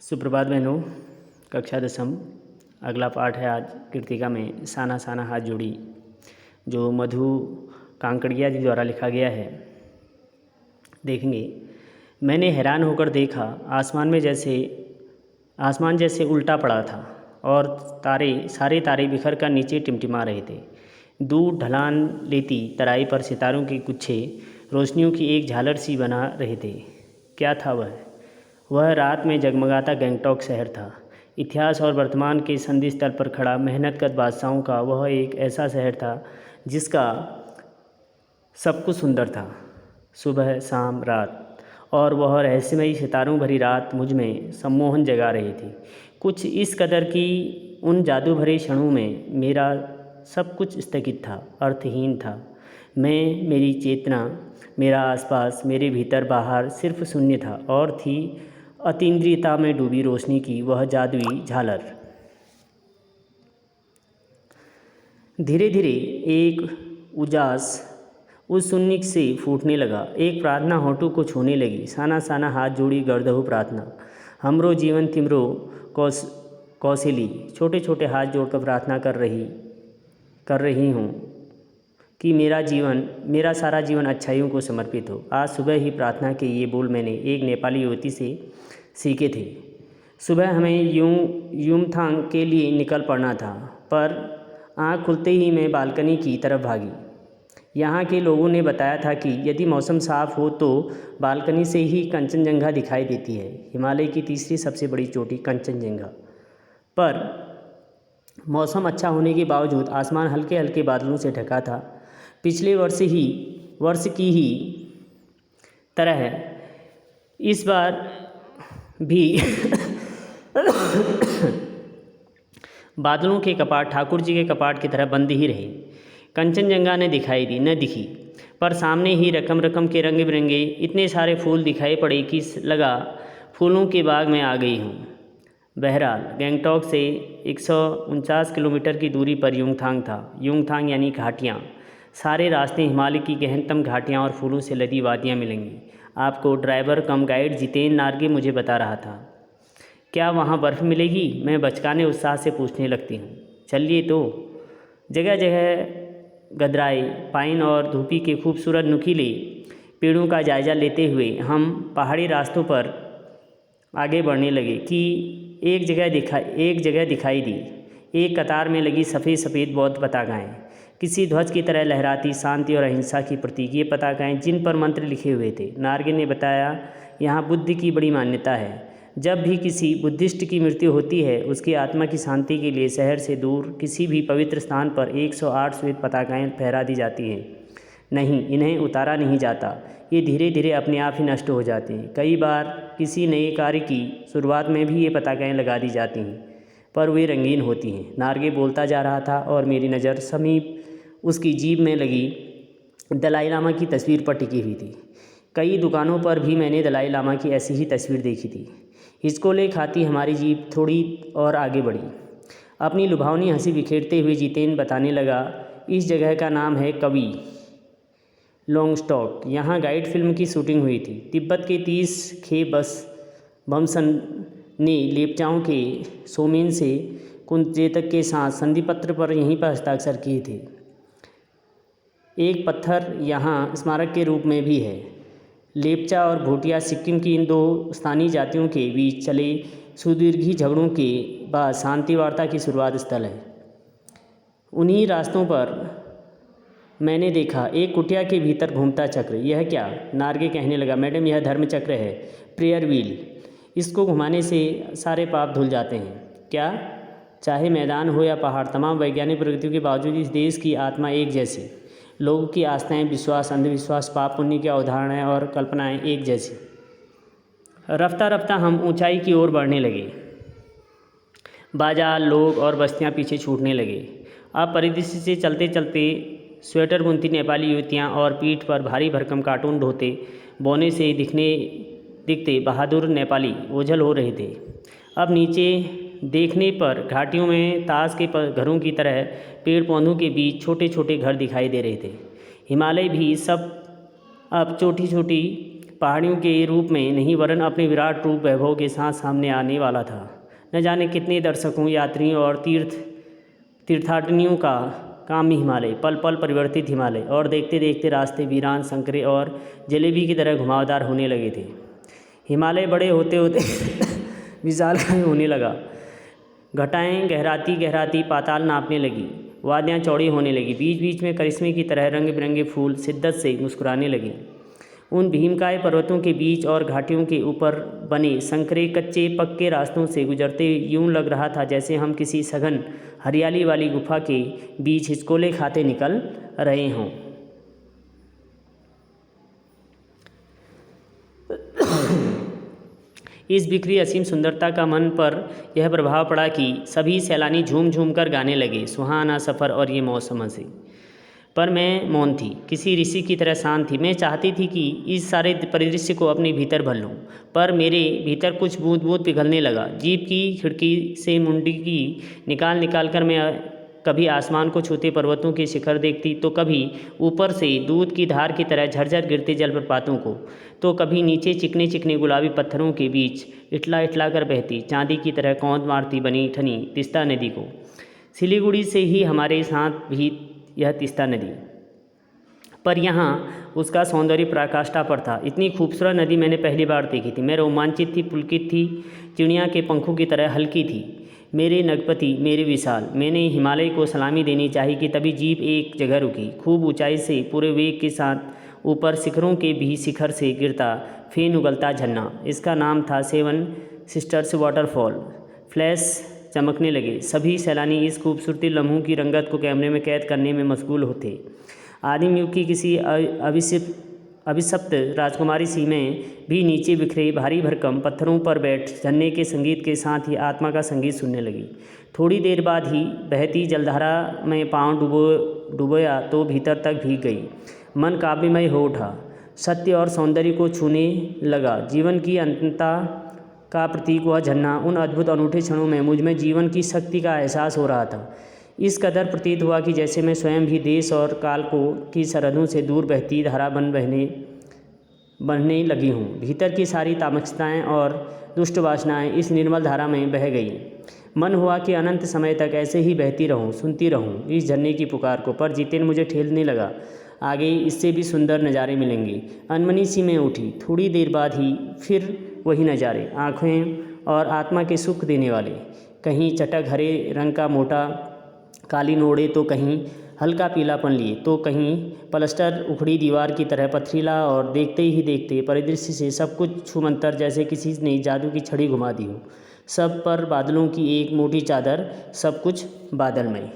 सुप्रभात बहनों। कक्षा 10 अगला पाठ है आज कृतिका में साना साना हाथ जोड़ी, जो मधु कांकड़िया जी द्वारा लिखा गया है। देखेंगे। मैंने हैरान होकर देखा, आसमान जैसे उल्टा पड़ा था और सारे तारे बिखर कर नीचे टिमटिमा रहे थे। दूर ढलान लेती तराई पर सितारों के गुच्छे रोशनियों की एक झालर सी बना रहे थे। क्या था वह रात में जगमगाता गंगटोक शहर था। इतिहास और वर्तमान के संधि स्थल पर खड़ा मेहनतकश बादशाहों का वह एक ऐसा शहर था जिसका सब कुछ सुंदर था, सुबह शाम रात। और वह रहस्यमयी सितारों भरी रात मुझ में सम्मोहन जगा रही थी, कुछ इस कदर कि उन जादू भरे क्षणों में मेरा सब कुछ स्थगित था, अर्थहीन था। मैं, मेरी चेतना, मेरा आसपास, मेरे भीतर बाहर सिर्फ शून्य था और थी अतीन्द्रियता में डूबी रोशनी की वह जादुई झालर। धीरे धीरे एक उजास उस शून्य से फूटने लगा। एक प्रार्थना होठों को छूने लगी। साना साना हाथ जोड़ी गर्दहु प्रार्थना, हमरो जीवन तिमरो कौशली। छोटे छोटे हाथ जोड़कर प्रार्थना कर रही हूँ कि मेरा सारा जीवन अच्छाइयों को समर्पित हो। आज सुबह ही प्रार्थना के ये बोल मैंने एक नेपाली युवती से सीखे थे। सुबह हमें युमथांग के लिए निकल पड़ना था, पर आँख खुलते ही मैं बालकनी की तरफ भागी। यहाँ के लोगों ने बताया था कि यदि मौसम साफ़ हो तो बालकनी से ही कंचनजंगा दिखाई देती है, हिमालय की तीसरी सबसे बड़ी चोटी कंचनजंगा। पर मौसम अच्छा होने के बावजूद आसमान हल्के हल्के बादलों से ढका था। पिछले वर्ष की ही तरह इस बार भी बादलों के कपाट ठाकुर जी के कपाट की तरह बंद ही रहे। कंचनजंगा न दिखी, पर सामने ही रकम रकम के रंग बिरंगे इतने सारे फूल दिखाई पड़े कि लगा फूलों के बाग में आ गई हूँ। बहरहाल गंगटोक से 149 किलोमीटर की दूरी पर युमथांग था। युमथांग यानी घाटियाँ। सारे रास्ते हिमालय की गहनतम घाटियाँ और फूलों से लदी वादियाँ मिलेंगी आपको। ड्राइवर कम गाइड जितेन नार्गे मुझे बता रहा था। क्या वहाँ बर्फ़ मिलेगी? मैं बचकाने उत्साह से पूछने लगती हूँ। चलिए तो। जगह जगह गदराए पाइन और धूपी के खूबसूरत नुकीले पेड़ों का जायजा लेते हुए हम पहाड़ी रास्तों पर आगे बढ़ने लगे कि एक जगह दिखाई दी। एक कतार में लगी सफ़ेद सफ़ेद बौद्ध पताकाएँ, किसी ध्वज की तरह लहराती, शांति और अहिंसा की प्रतीक। ये पताकाएँ जिन पर मंत्र लिखे हुए थे। नार्गे ने बताया, यहाँ बुद्ध की बड़ी मान्यता है। जब भी किसी बुद्धिस्ट की मृत्यु होती है, उसकी आत्मा की शांति के लिए शहर से दूर किसी भी पवित्र स्थान पर 108 श्वेत पताकाएँ फहरा दी जाती हैं। नहीं, इन्हें उतारा नहीं जाता। ये धीरे धीरे अपने आप ही नष्ट हो जाते हैं। कई बार किसी नए कार्य की शुरुआत में भी ये पताकाएँ लगा दी जाती हैं, पर वे रंगीन होती हैं। नार्गे बोलता जा रहा था और मेरी नज़र समीप उसकी जीभ में लगी दलाई लामा की तस्वीर पर टिकी हुई थी। कई दुकानों पर भी मैंने दलाई लामा की ऐसी ही तस्वीर देखी थी। हिचकोले खाती हमारी जीभ थोड़ी और आगे बढ़ी। अपनी लुभावनी हंसी बिखेरते हुए जितेन बताने लगा, इस जगह का नाम है कवि लोंगस्टॉक। यहाँ गाइड फिल्म की शूटिंग हुई थी। तिब्बत के 30 खे बमसन ने लेप्चाओं के सोमेन से कुंजेतक के साथ संधि पत्र पर यहीं पर हस्ताक्षर किए थे। एक पत्थर यहाँ स्मारक के रूप में भी है। लेप्चा और भूटिया सिक्किम की इन दो स्थानीय जातियों के बीच चले सुदीर्घ झगड़ों के बाद शांति वार्ता की शुरुआत स्थल है। उन्हीं रास्तों पर मैंने देखा एक कुटिया के भीतर घूमता चक्र। यह क्या? नार्गे कहने लगा, मैडम यह धर्म चक्र है, प्रेयर व्हील। इसको घुमाने से सारे पाप धुल जाते हैं। क्या? चाहे मैदान हो या पहाड़, तमाम वैज्ञानिक प्रगतियों के बावजूद इस देश की आत्मा एक जैसी। लोगों की आस्थाएं, विश्वास, अंधविश्वास, पाप पुण्य की अवधारणाएं और कल्पनाएं एक जैसी। रफ्ता रफ्ता हम ऊंचाई की ओर बढ़ने लगे। बाजार, लोग और बस्तियां पीछे छूटने लगे। अब परिदृश्य से चलते चलते स्वेटर बुनती नेपाली युवतियां और पीठ पर भारी भरकम कार्टून ढोते बोने से दिखते बहादुर नेपाली ओझल हो रहे थे। अब नीचे देखने पर घाटियों में ताश के घरों की तरह पेड़ पौधों के बीच छोटे छोटे घर दिखाई दे रहे थे। हिमालय भी सब अब छोटी छोटी पहाड़ियों के रूप में नहीं वरन अपने विराट रूप वैभव के साथ सामने आने वाला था। न जाने कितने दर्शकों, यात्रियों और तीर्थाटनियों का काम्य हिमालय, पल पल परिवर्तित हिमालय, और देखते देखते रास्ते वीरान, संकरे और जलेबी की तरह घुमावदार होने लगे थे। हिमालय बड़े होते होते विशालकाय होने लगा। घटाएं गहराती गहराती पाताल नापने लगी, वादियाँ चौड़ी होने लगी, बीच बीच में करिश्मे की तरह रंग बिरंगे फूल शिद्दत से मुस्कुराने लगे। उन भीमकाय पर्वतों के बीच और घाटियों के ऊपर बने संकरे कच्चे पक्के रास्तों से गुजरते यूं लग रहा था जैसे हम किसी सघन हरियाली वाली गुफा के बीच हिचकोले खाते निकल रहे हों। इस बिखरी असीम सुंदरता का मन पर यह प्रभाव पड़ा कि सभी सैलानी झूम झूम कर गाने लगे, सुहाना सफ़र और ये मौसम से। पर मैं मौन थी, किसी ऋषि की तरह शांत थी। मैं चाहती थी कि इस सारे परिदृश्य को अपने भीतर भर लूँ, पर मेरे भीतर कुछ बूंद बूंद पिघलने लगा। जीप की खिड़की से मुंडी की निकाल कर मैं कभी आसमान को छूते पर्वतों के शिखर देखती, तो कभी ऊपर से दूध की धार की तरह झरझर गिरते जलप्रपातों को, तो कभी नीचे चिकने चिकने गुलाबी पत्थरों के बीच इटला इटला कर बहती चांदी की तरह कौंध मारती बनी ठनी तीस्ता नदी को। सिलीगुड़ी से ही हमारे साथ भी यह तीस्ता नदी, पर यहाँ उसका सौंदर्य पराकाष्ठा पर था। इतनी खूबसूरत नदी मैंने पहली बार देखी थी। मैं रोमांचित थी, पुलकित थी, चिड़िया के पंखों की तरह हल्की थी। मेरे नगपति, मेरे विशाल। मैंने हिमालय को सलामी देनी चाहिए कि तभी जीप एक जगह रुकी। खूब ऊंचाई से पूरे वेग के साथ ऊपर शिखरों के भी शिखर से गिरता फेन उगलता झरना। इसका नाम था सेवन सिस्टर्स वाटरफॉल। फ्लैश चमकने लगे। सभी सैलानी इस खूबसूरती लम्हों की रंगत को कैमरे में कैद करने में मशगूल होते। आदिम युग की किसी अभिशप्त राजकुमारी सी में भी नीचे बिखरे भारी भरकम पत्थरों पर बैठ झरने के संगीत के साथ ही आत्मा का संगीत सुनने लगी। थोड़ी देर बाद ही बहती जलधारा में पाँव डुबोया तो भीतर तक भीग गई। मन काव्यमय हो उठा, सत्य और सौंदर्य को छूने लगा। जीवन की अनंतता का प्रतीक वह झरना, उन अद्भुत अनूठे क्षणों में मुझ में जीवन की शक्ति का एहसास हो रहा था। इस कदर प्रतीत हुआ कि जैसे मैं स्वयं भी देश और काल की सरहदों से दूर बहती धारा बनने लगी हूँ। भीतर की सारी तामसिकताएँ और दुष्ट वासनाएँ इस निर्मल धारा में बह गई। मन हुआ कि अनंत समय तक ऐसे ही बहती रहूँ, सुनती रहूँ इस झरने की पुकार को। पर जितेन मुझे ठेलने लगा, आगे इससे भी सुंदर नज़ारे मिलेंगे। अनमनी सी में उठी। थोड़ी देर बाद ही फिर वही नज़ारे, आँखें और आत्मा के सुख देने वाले। कहीं चटक हरे रंग का मोटा कालीन ओढ़े, तो कहीं हल्का पीलापन लिए, तो कहीं प्लास्टर उखड़ी दीवार की तरह पथरीला। और देखते ही देखते परिदृश्य से सब कुछ छूमंतर, जैसे किसी ने जादू की छड़ी घुमा दी हो। सब पर बादलों की एक मोटी चादर, सब कुछ बादलमय।